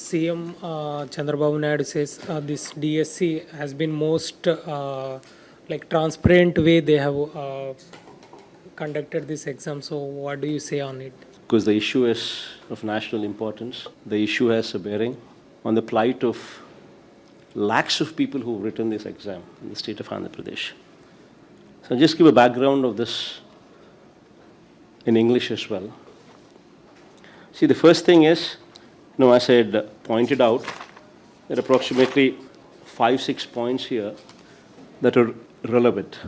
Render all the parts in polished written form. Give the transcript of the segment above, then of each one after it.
CM Chandrababu Naidu says this DSC has been most transparent way they have conducted this exam. So what do you say on it? Because the issue is of national importance. The issue has a bearing on the plight of lakhs of people who have written this exam in the state of Andhra Pradesh. So I'll just give a background of this in English as well. See, the first thing is, as I had pointed out, there are approximately 5-6 points here that are relevant.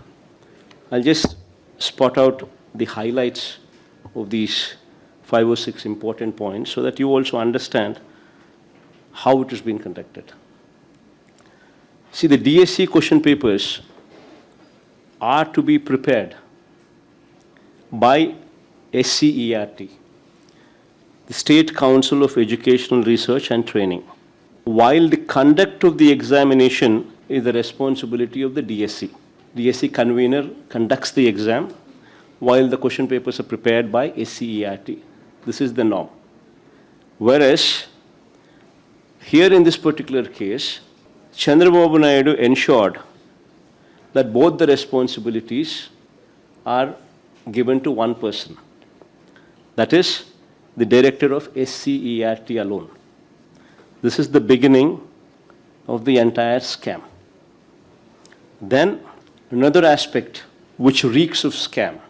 I'll just spot out the highlights of these 5 or 6 important points so that you also understand how it has been conducted. See, the DSC question papers are to be prepared by SCERT, the State Council of Educational Research and Training, while the conduct of the examination is the responsibility of the DSC. DSC convener conducts the exam while the question papers are prepared by SCERT. This is the norm. Whereas, here in this particular case, Chandrababu Naidu ensured that both the responsibilities are given to one person. That is, the director of SCERT alone. This is the beginning of the entire scam. Then, another aspect which reeks of scam,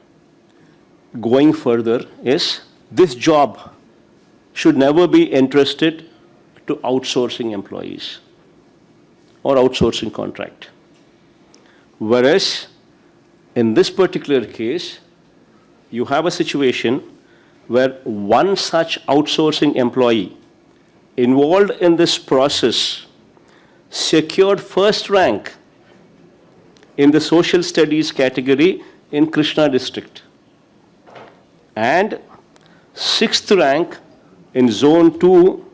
going further, is this job should never be entrusted to outsourcing employees or outsourcing contract. Whereas, in this particular case, you have a situation where one such outsourcing employee involved in this process secured first rank in the social studies category in Krishna district and 6th rank in zone 2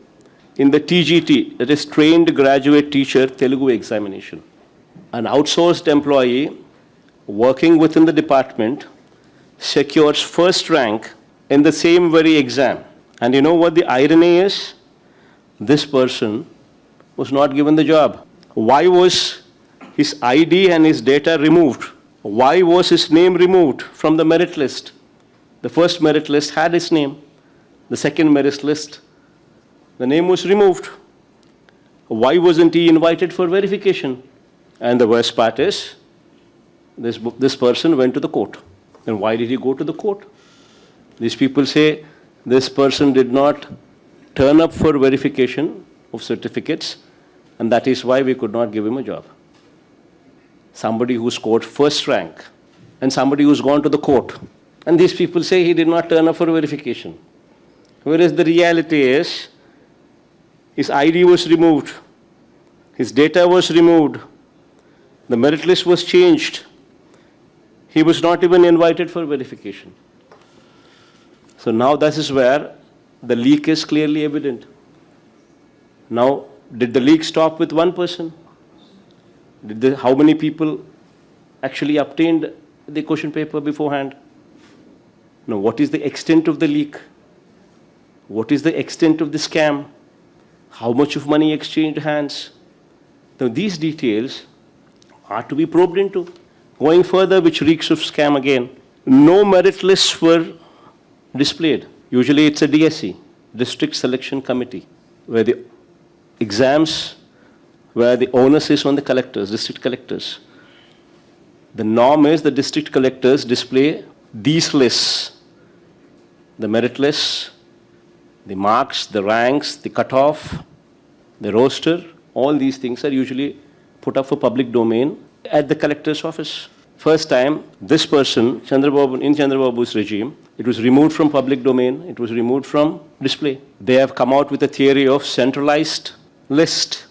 in the TGT, that is trained graduate teacher Telugu examination. An outsourced employee working within the department secures first rank in the same very exam. And you know what the irony is? This person was not given the job. Why was his ID and his data removed? Why was his name removed from the merit list? The first merit list had his name. The second merit list, the name was removed. Why wasn't he invited for verification? And the worst part is, this person went to the court. And why did he go to the court? These people say this person did not turn up for verification of certificates, and that is why we could not give him a job. Somebody who scored first rank, and somebody who's gone to the court. And these people say he did not turn up for verification. Whereas the reality is, his ID was removed, his data was removed, the merit list was changed. He was not even invited for verification. So now this is where the leak is clearly evident. Now, did the leak stop with one person? How many people actually obtained the question paper beforehand? Now, what is the extent of the leak? What is the extent of the scam? How much of money exchanged hands? Now, these details are to be probed into. Going further, which reeks of scam again, no merit lists were displayed. Usually it's a DSC, District Selection Committee, where the exams, where the onus is on the collectors, district collectors. The norm is the district collectors display these lists, the merit lists, the marks, the ranks, the cutoff, the roster, all these things are usually put up for public domain at the collector's office. First time, this person, in Chandrababu's regime, it was removed from public domain, it was removed from display. They have come out with a theory of centralized list.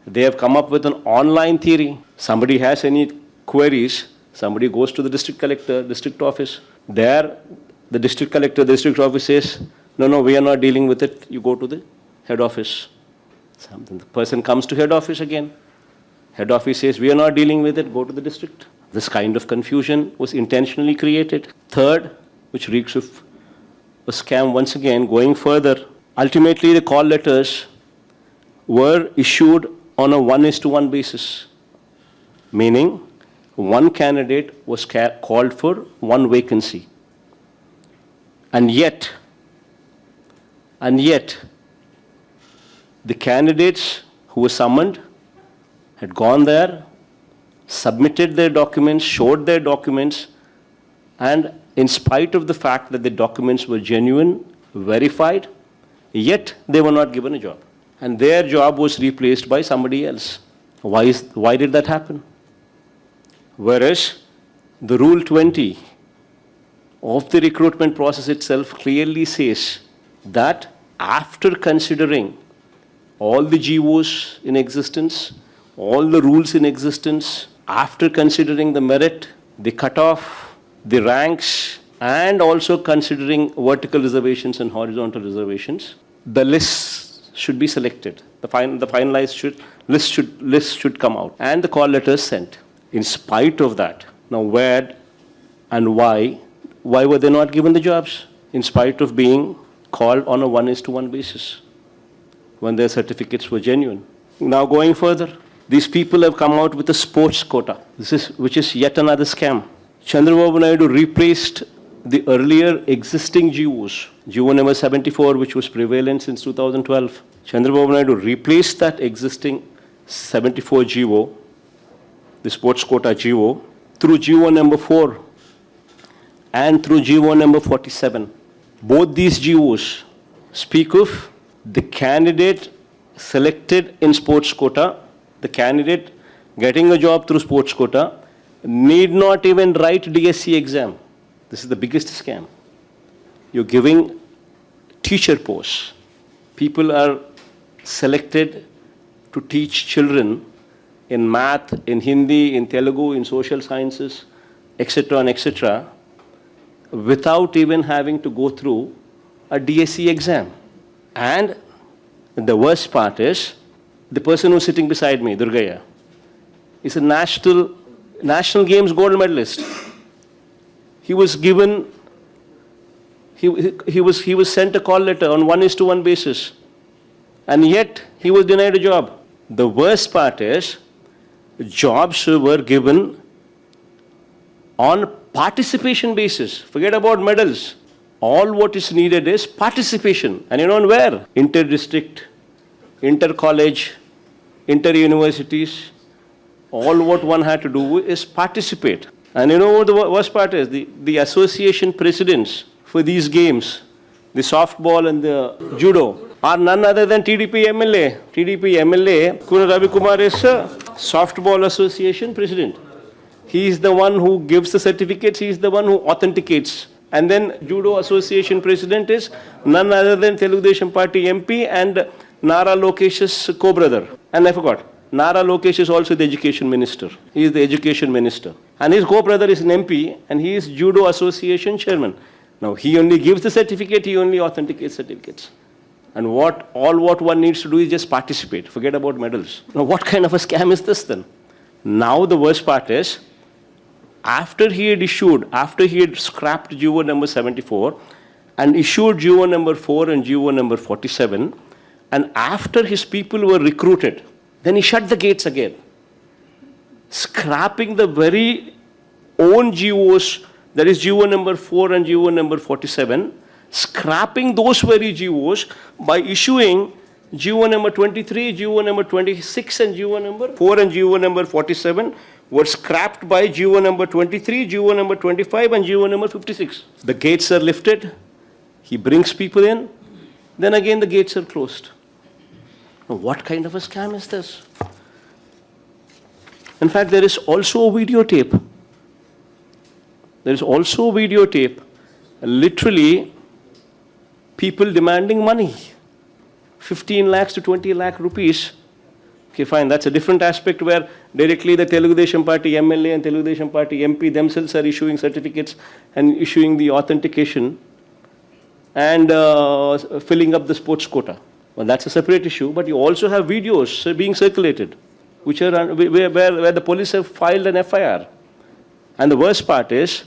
They have come up with an online theory. Somebody has any queries, somebody goes to the district collector, district office. There, the district collector, the district office says, no, we are not dealing with it. You go to the head office. The person comes to head office again. Head office says, we are not dealing with it. Go to the district. This kind of confusion was intentionally created. Third, which reeks of a scam once again, going further. Ultimately, the call letters were issued on a 1:1 basis, meaning one candidate was called for one vacancy. And yet, the candidates who were summoned had gone there, submitted their documents, showed their documents, and in spite of the fact that the documents were genuine, verified, yet they were not given a job. And their job was replaced by somebody else. Why did that happen? Whereas the Rule 20 of the recruitment process itself clearly says that after considering all the GOs in existence, all the rules in existence, after considering the merit, the cutoff, the ranks, and also considering vertical reservations and horizontal reservations, the list should be selected. The finalized list should come out, and the call letters sent. In spite of that, now where and why were they not given the jobs? In spite of being called on a 1:1 basis, when their certificates were genuine. Now going further, these people have come out with a sports quota, which is yet another scam. Chandrababu Naidu replaced the earlier existing GOs, GO number 74, which was prevalent since 2012. Chandrababu Naidu replaced that existing 74 GO, the sports quota GO, through GO number 4 and through GO number 47. Both these GOs speak of the candidate selected in sports quota, the candidate getting a job through sports quota, need not even write DSC exam. This is the biggest scam. You're giving teacher posts. People are selected to teach children in math, in Hindi, in Telugu, in social sciences, etc. and etc., without even having to go through a DSC exam. And the worst part is, the person who's sitting beside me, Durgaya, is a national games gold medalist. He was given, he was sent a call letter on 1:1 basis, and yet he was denied a job. The worst part is, jobs were given on participation basis. Forget about medals. All what is needed is participation. And you know where? Inter-district, inter-college, inter-universities. All what one had to do is participate. And you know what the worst part is? The association presidents for these games, the softball and the judo, are none other than TDP MLA. TDP MLA, Ravi Kumar is softball association president. He is the one who gives the certificates, he is the one who authenticates. And then judo association president is none other than Telugudesam Party MP and Nara Lokesh's co-brother. And I forgot, Nara Lokesh is also the education minister. He is the education minister. And his co-brother is an MP and he is judo association chairman. Now he only gives the certificate, he only authenticates certificates. And all what one needs to do is just participate. Forget about medals. Now what kind of a scam is this then? Now the worst part is, after he had scrapped GO number 74 and issued GO number 4 and GO number 47, and after his people were recruited, then he shut the gates again, scrapping the very own GOs, that is GO number 4 and GO number 47, scrapping those very GOs by issuing GO number 23, GO number 26 and GO number 4 and GO number 47 were scrapped by GO number 23, GO number 25 and GO number 56. The gates are lifted, he brings people in, then again the gates are closed. Now what kind of a scam is this? In fact, there is also a videotape. There is also a videotape, literally people demanding money, 15 lakhs to 20 lakh rupees. Okay, fine, that's a different aspect where directly the Telugudesam Party MLA and Telugudesam Party MP themselves are issuing certificates and issuing the authentication and filling up the sports quota. Well, that's a separate issue, but you also have videos being circulated, which are where the police have filed an FIR. And the worst part is,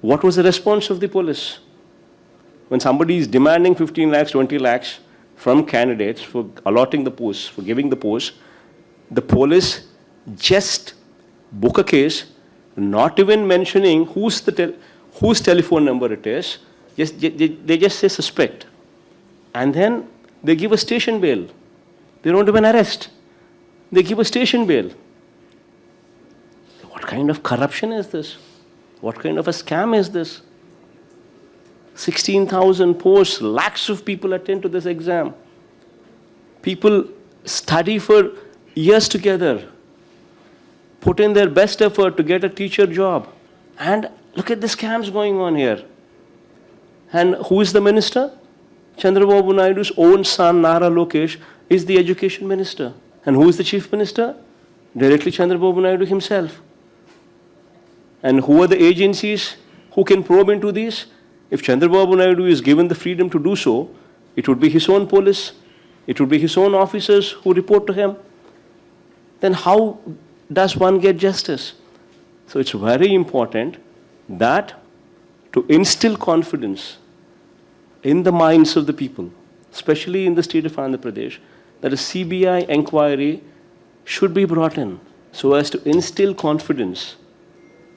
what was the response of the police? When somebody is demanding 15 lakhs, 20 lakhs from candidates for allotting the posts, for giving the posts, the police just book a case, not even mentioning whose telephone number it is. They just say suspect. And then they give a station bail. They don't even arrest. They give a station bail. What kind of corruption is this? What kind of a scam is this? 16,000 posts, lakhs of people attend to this exam. People study for years together, put in their best effort to get a teacher job. And look at the scams going on here. And who is the minister? Chandrababu Naidu's own son, Nara Lokesh, is the education minister. And who is the chief minister? Directly Chandrababu Naidu himself. And who are the agencies who can probe into these? If Chandrababu Naidu is given the freedom to do so, it would be his own police, it would be his own officers who report to him. Then how does one get justice? So it's very important that to instill confidence in the minds of the people, especially in the state of Andhra Pradesh, that a CBI inquiry should be brought in so as to instill confidence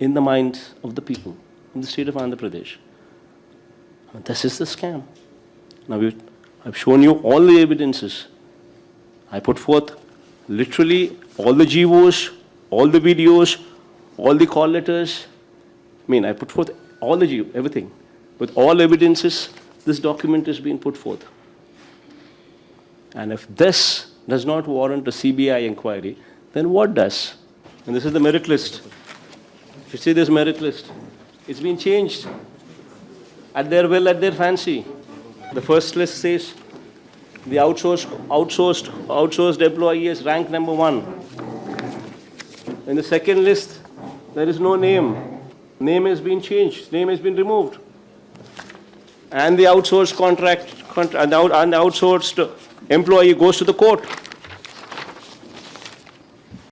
in the minds of the people in the state of Andhra Pradesh. This is the scam. Now, I've shown you all the evidences. I put forth literally all the GOs, all the videos, all the call letters. I put forth all the GO, everything. With all evidences, this document is being put forth. And if this does not warrant a CBI inquiry, then what does? And this is the merit list. You see this merit list? It's been changed at their will, at their fancy. The first list says the outsourced employee is rank number 1. In the second list, there is no name. Name has been changed. Name has been removed. And the outsourced and the outsourced employee goes to the court